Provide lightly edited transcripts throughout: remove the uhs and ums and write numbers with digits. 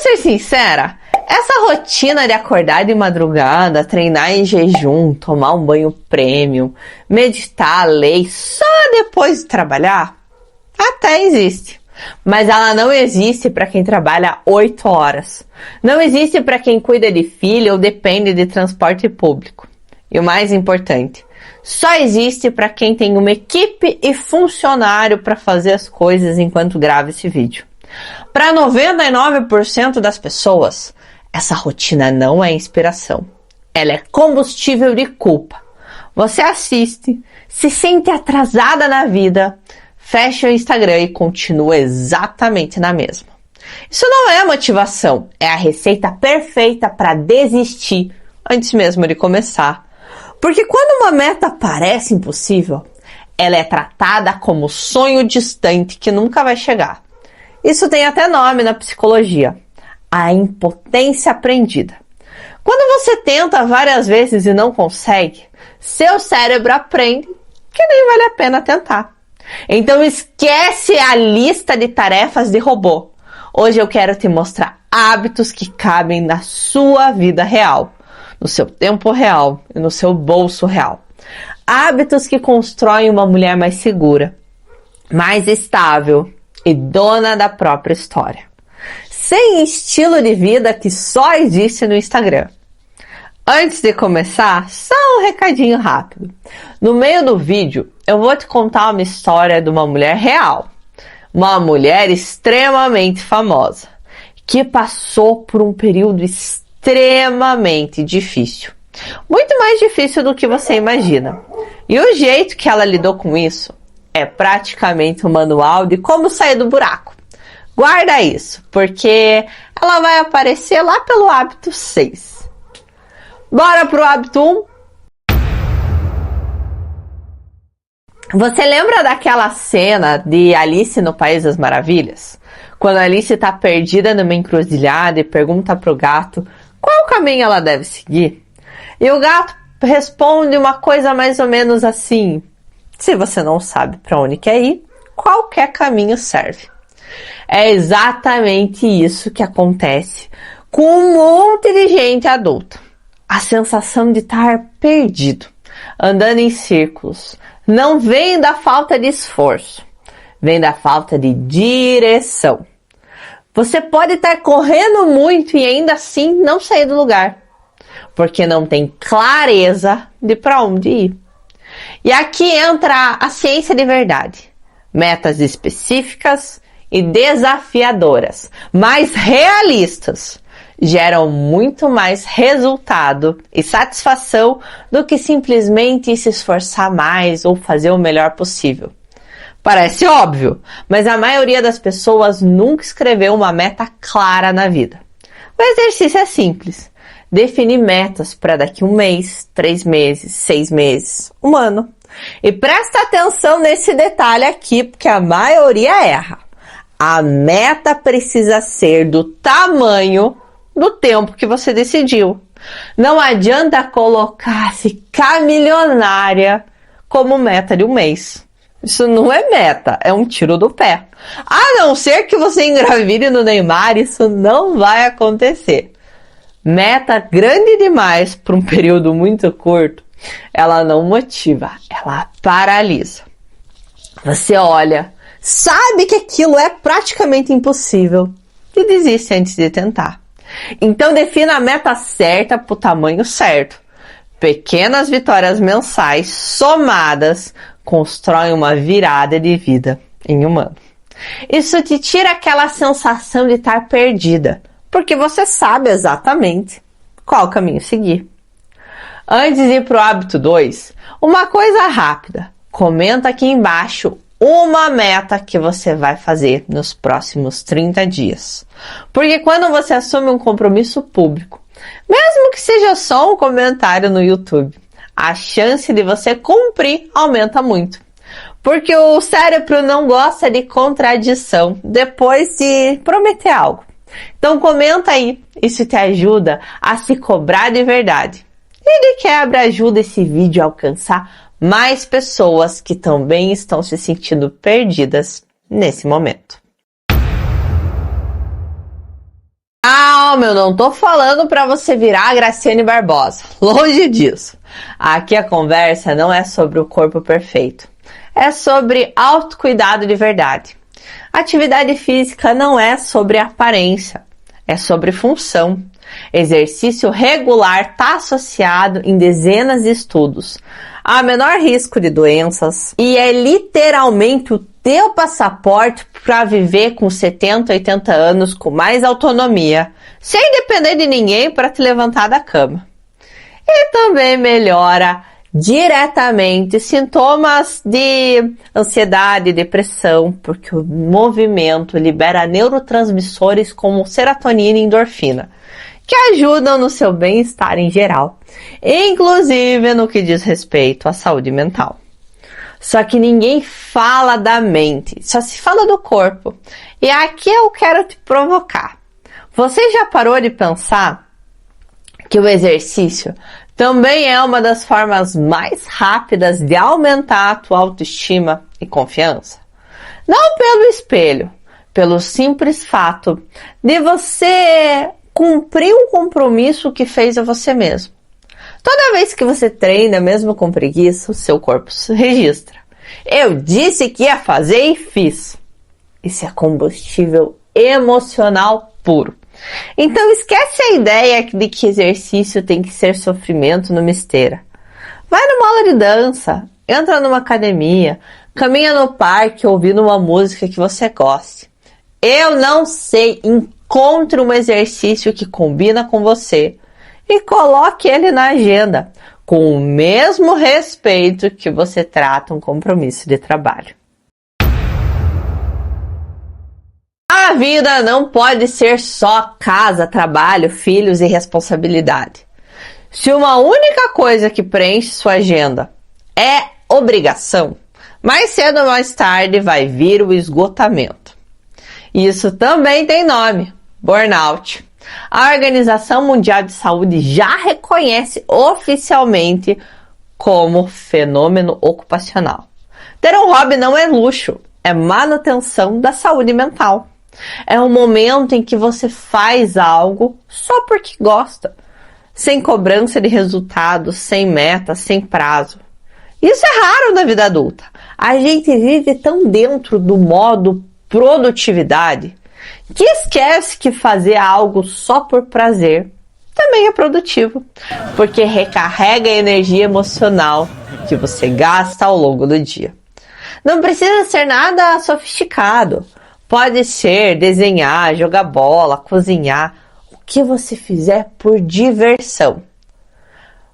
ser sincera, essa rotina de acordar de madrugada, treinar em jejum, tomar um banho premium, meditar, ler só depois de trabalhar, até existe. Mas ela não existe para quem trabalha 8 horas. Não existe para quem cuida de filho ou depende de transporte público. E o mais importante, só existe para quem tem uma equipe e funcionário para fazer as coisas enquanto grava esse vídeo. Para 99% das pessoas, essa rotina não é inspiração. Ela é combustível de culpa. Você assiste, se sente atrasada na vida, fecha o Instagram e continua exatamente na mesma. Isso não é motivação, é a receita perfeita para desistir antes mesmo de começar. Porque quando uma meta parece impossível, ela é tratada como sonho distante que nunca vai chegar. Isso tem até nome na psicologia, a impotência aprendida. Quando você tenta várias vezes e não consegue, seu cérebro aprende que nem vale a pena tentar. Então esquece a lista de tarefas de robô. Hoje eu quero te mostrar hábitos que cabem na sua vida real, no seu tempo real e no seu bolso real. Hábitos que constroem uma mulher mais segura, mais estável e dona da própria história. Sem estilo de vida que só existe no Instagram. Antes de começar, só um recadinho rápido. No meio do vídeo, eu vou te contar uma história de uma mulher real. Uma mulher extremamente famosa, que passou por um período extremamente difícil. Muito mais difícil do que você imagina. E o jeito que ela lidou com isso é praticamente um manual de como sair do buraco. Guarda isso, porque ela vai aparecer lá pelo hábito 6. Bora pro hábito 1? Você lembra daquela cena de Alice no País das Maravilhas? Quando a Alice está perdida numa encruzilhada e pergunta pro gato qual caminho ela deve seguir? E o gato responde uma coisa mais ou menos assim: se você não sabe para onde quer ir, qualquer caminho serve. É exatamente isso que acontece com um monte de gente adulta. A sensação de estar perdido, andando em círculos, não vem da falta de esforço, vem da falta de direção. Você pode estar correndo muito e ainda assim não sair do lugar, porque não tem clareza de para onde ir. E aqui entra a ciência de verdade. Metas específicas e desafiadoras, mas realistas, geram muito mais resultado e satisfação do que simplesmente se esforçar mais ou fazer o melhor possível. Parece óbvio, mas a maioria das pessoas nunca escreveu uma meta clara na vida. O exercício é simples. Definir metas para daqui 1 mês, 3 meses, 6 meses, 1 ano. E presta atenção nesse detalhe aqui, porque a maioria erra. A meta precisa ser do tamanho do tempo que você decidiu. Não adianta colocar ficar milionária como meta de 1 mês. Isso não é meta, é um tiro do pé. A não ser que você engravide no Neymar, isso não vai acontecer. Meta grande demais por um período muito curto, ela não motiva, ela paralisa. Você olha, sabe que aquilo é praticamente impossível e desiste antes de tentar. Então defina a meta certa para o tamanho certo. Pequenas vitórias mensais somadas constroem uma virada de vida em 1 ano. Isso te tira aquela sensação de estar perdida, porque você sabe exatamente qual caminho seguir. Antes de ir para o hábito 2, uma coisa rápida. Comenta aqui embaixo uma meta que você vai fazer nos próximos 30 dias. Porque quando você assume um compromisso público, mesmo que seja só um comentário no YouTube, a chance de você cumprir aumenta muito. Porque o cérebro não gosta de contradição depois de prometer algo. Então comenta aí, isso te ajuda a se cobrar de verdade. E de quebra ajuda esse vídeo a alcançar mais pessoas que também estão se sentindo perdidas nesse momento. Calma, eu não tô falando para você virar a Graciane Barbosa. Longe disso. Aqui a conversa não é sobre o corpo perfeito. É sobre autocuidado de verdade. Atividade física não é sobre aparência. É sobre função. Exercício regular está associado em dezenas de estudos a menor risco de doenças e é literalmente o teu passaporte para viver com 70, 80 anos com mais autonomia, sem depender de ninguém para te levantar da cama. E também melhora diretamente sintomas de ansiedade e depressão, porque o movimento libera neurotransmissores como serotonina e endorfina, que ajudam no seu bem-estar em geral, inclusive no que diz respeito à saúde mental. Só que ninguém fala da mente, só se fala do corpo. E aqui eu quero te provocar. Você já parou de pensar que o exercício também é uma das formas mais rápidas de aumentar a tua autoestima e confiança? Não pelo espelho, pelo simples fato de você cumprir um compromisso que fez a você mesmo. Toda vez que você treina, mesmo com preguiça, o seu corpo se registra. Eu disse que ia fazer e fiz. Isso é combustível emocional puro. Então esquece a ideia de que exercício tem que ser sofrimento numa esteira. Vai numa aula de dança, entra numa academia, caminha no parque ouvindo uma música que você goste. Eu não sei, encontre um exercício que combina com você e coloque ele na agenda, com o mesmo respeito que você trata um compromisso de trabalho. A vida não pode ser só casa, trabalho, filhos e responsabilidade. Se uma única coisa que preenche sua agenda é obrigação, mais cedo ou mais tarde vai vir o esgotamento. Isso também tem nome: burnout. A Organização Mundial de Saúde já reconhece oficialmente como fenômeno ocupacional. Ter um hobby não é luxo, é manutenção da saúde mental. É um momento em que você faz algo só porque gosta, sem cobrança de resultados, sem meta, sem prazo. Isso é raro na vida adulta. A gente vive tão dentro do modo produtividade que esquece que fazer algo só por prazer também é produtivo, porque recarrega a energia emocional que você gasta ao longo do dia. Não precisa ser nada sofisticado. Pode ser desenhar, jogar bola, cozinhar, o que você fizer por diversão.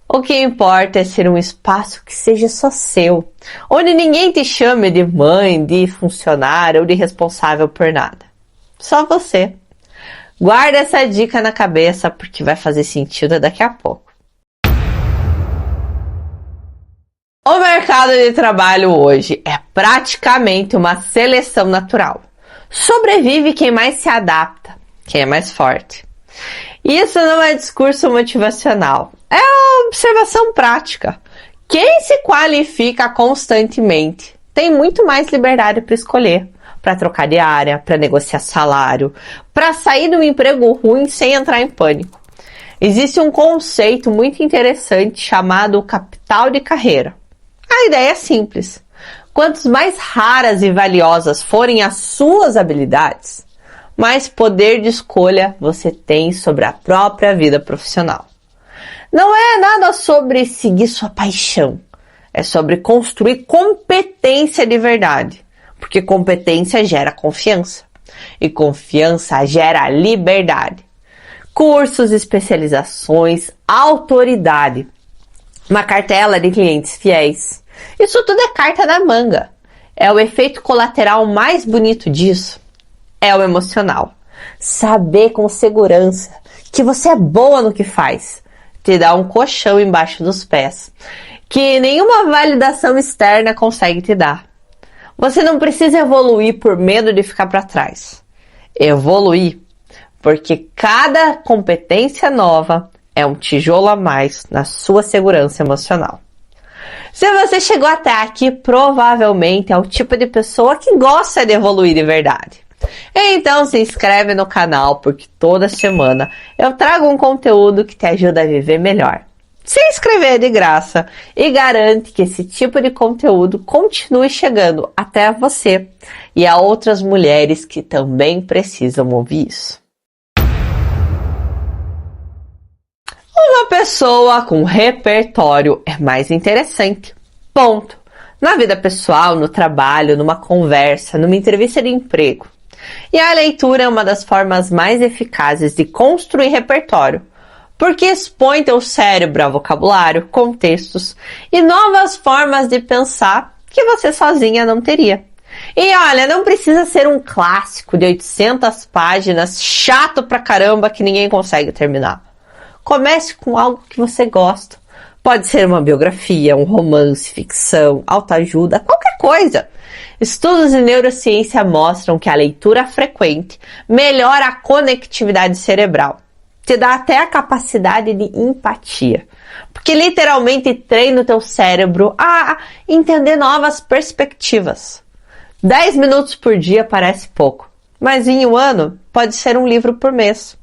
O que importa é ser um espaço que seja só seu, onde ninguém te chame de mãe, de funcionário ou de responsável por nada. Só você. Guarda essa dica na cabeça porque vai fazer sentido daqui a pouco. O mercado de trabalho hoje é praticamente uma seleção natural. Sobrevive quem mais se adapta, quem é mais forte. Isso não é discurso motivacional, é uma observação prática. Quem se qualifica constantemente tem muito mais liberdade para escolher, para trocar de área, para negociar salário, para sair de um emprego ruim sem entrar em pânico. Existe um conceito muito interessante chamado capital de carreira. A ideia é simples. Quanto mais raras e valiosas forem as suas habilidades, mais poder de escolha você tem sobre a própria vida profissional. Não é nada sobre seguir sua paixão, é sobre construir competência de verdade, porque competência gera confiança, e confiança gera liberdade. Cursos, especializações, autoridade, uma cartela de clientes fiéis. Isso tudo é carta na manga. É o efeito colateral mais bonito disso. É o emocional. Saber com segurança que você é boa no que faz te dá um colchão embaixo dos pés que nenhuma validação externa consegue te dar. Você não precisa evoluir por medo de ficar para trás. Evoluir porque cada competência nova é um tijolo a mais na sua segurança emocional. Se você chegou até aqui, provavelmente é o tipo de pessoa que gosta de evoluir de verdade. Então se inscreve no canal, porque toda semana eu trago um conteúdo que te ajuda a viver melhor. Se inscrever é de graça e garante que esse tipo de conteúdo continue chegando até você e a outras mulheres que também precisam ouvir isso. Uma pessoa com repertório é mais interessante. Ponto. Na vida pessoal, no trabalho, numa conversa, numa entrevista de emprego. E a leitura é uma das formas mais eficazes de construir repertório, porque expõe teu cérebro a vocabulário, contextos e novas formas de pensar que você sozinha não teria. E olha, não precisa ser um clássico de 800 páginas, chato pra caramba que ninguém consegue terminar. Comece com algo que você gosta. Pode ser uma biografia, um romance, ficção, autoajuda, qualquer coisa. Estudos de neurociência mostram que a leitura frequente melhora a conectividade cerebral. Te dá até a capacidade de empatia. Porque literalmente treina o teu cérebro a entender novas perspectivas. 10 minutos por dia parece pouco, mas em um ano pode ser um livro por mês.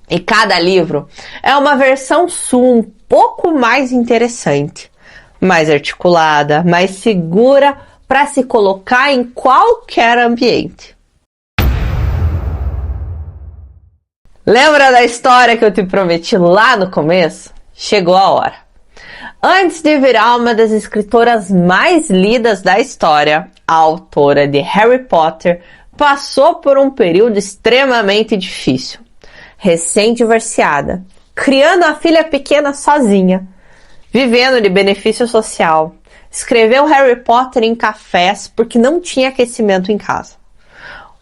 E cada livro é uma versão sua um pouco mais interessante, mais articulada, mais segura para se colocar em qualquer ambiente. Lembra da história que eu te prometi lá no começo? Chegou a hora. Antes de virar uma das escritoras mais lidas da história, a autora de Harry Potter passou por um período extremamente difícil. Recém-divorciada, criando a filha pequena sozinha, vivendo de benefício social, escreveu Harry Potter em cafés porque não tinha aquecimento em casa.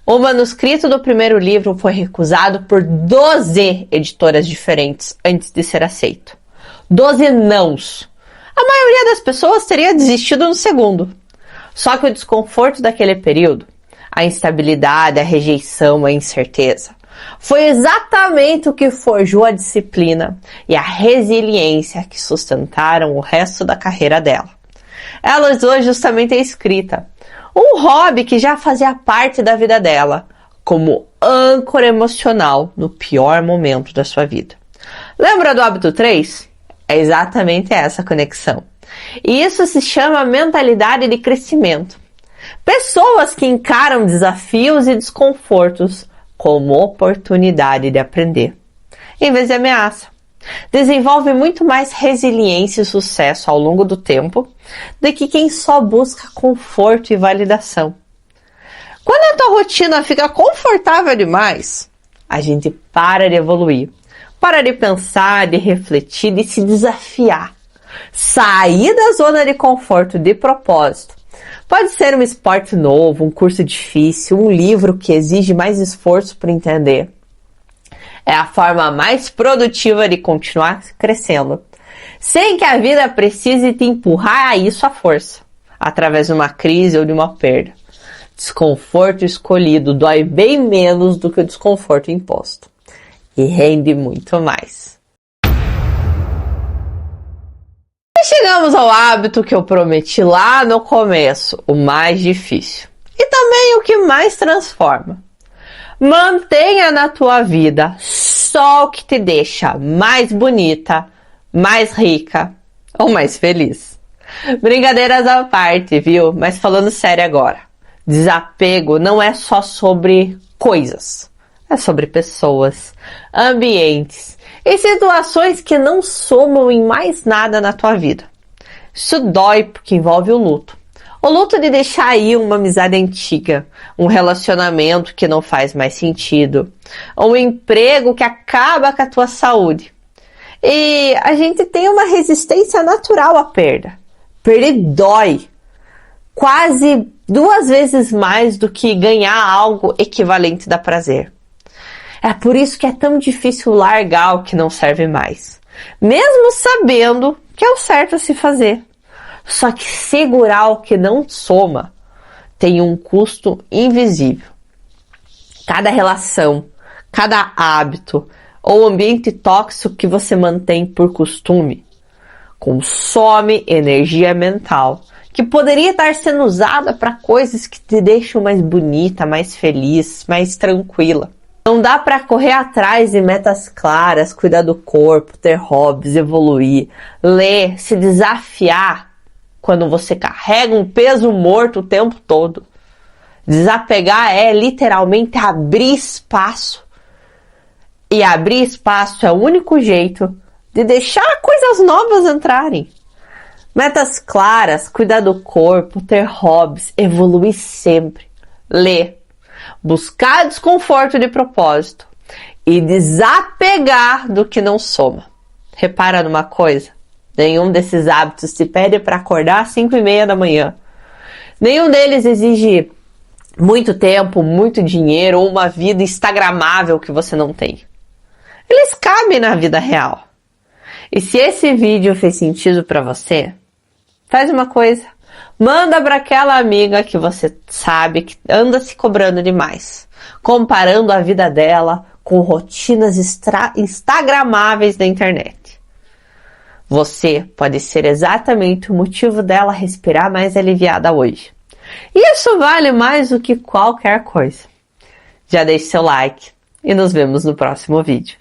O manuscrito do primeiro livro foi recusado por 12 editoras diferentes antes de ser aceito. 12 nãos. A maioria das pessoas teria desistido no segundo. Só que o desconforto daquele período, a instabilidade, a rejeição, a incerteza, foi exatamente o que forjou a disciplina e a resiliência que sustentaram o resto da carreira dela. Ela usou justamente a escrita, um hobby que já fazia parte da vida dela, como âncora emocional no pior momento da sua vida. Lembra do hábito 3? É exatamente essa conexão. E isso se chama mentalidade de crescimento. Pessoas que encaram desafios e desconfortos como oportunidade de aprender, em vez de ameaça. Desenvolve muito mais resiliência e sucesso ao longo do tempo do que quem só busca conforto e validação. Quando a tua rotina fica confortável demais, a gente para de evoluir, para de pensar, de refletir, de se desafiar. Sair da zona de conforto de propósito. Pode ser um esporte novo, um curso difícil, um livro que exige mais esforço para entender. É a forma mais produtiva de continuar crescendo, sem que a vida precise te empurrar a isso à força, através de uma crise ou de uma perda. Desconforto escolhido dói bem menos do que o desconforto imposto. E rende muito mais. E chegamos ao hábito que eu prometi lá no começo, o mais difícil. E também o que mais transforma. Mantenha na tua vida só o que te deixa mais bonita, mais rica ou mais feliz. Brincadeiras à parte, viu? Mas falando sério agora. Desapego não é só sobre coisas. É sobre pessoas, ambientes e situações que não somam em mais nada na tua vida. Isso dói porque envolve o luto. O luto de deixar ir uma amizade antiga, um relacionamento que não faz mais sentido, um emprego que acaba com a tua saúde. E a gente tem uma resistência natural à perda. Perder dói quase 2 vezes mais do que ganhar algo equivalente dá prazer. É por isso que é tão difícil largar o que não serve mais, mesmo sabendo que é o certo a se fazer. Só que segurar o que não soma tem um custo invisível. Cada relação, cada hábito ou ambiente tóxico que você mantém por costume consome energia mental que poderia estar sendo usada para coisas que te deixam mais bonita, mais feliz, mais tranquila. Não dá para correr atrás de metas claras, cuidar do corpo, ter hobbies, evoluir, ler, se desafiar quando você carrega um peso morto o tempo todo. Desapegar é literalmente abrir espaço. E abrir espaço é o único jeito de deixar coisas novas entrarem. Metas claras, cuidar do corpo, ter hobbies, evoluir sempre, ler, buscar desconforto de propósito e desapegar do que não soma. Repara numa coisa, nenhum desses hábitos te pede para acordar às 5:30 da manhã. Nenhum deles exige muito tempo, muito dinheiro ou uma vida instagramável que você não tem. Eles cabem na vida real. E se esse vídeo fez sentido para você, faz uma coisa, manda para aquela amiga que você sabe que anda se cobrando demais, comparando a vida dela com rotinas instagramáveis da internet. Você pode ser exatamente o motivo dela respirar mais aliviada hoje. Isso vale mais do que qualquer coisa. Já deixe seu like e nos vemos no próximo vídeo.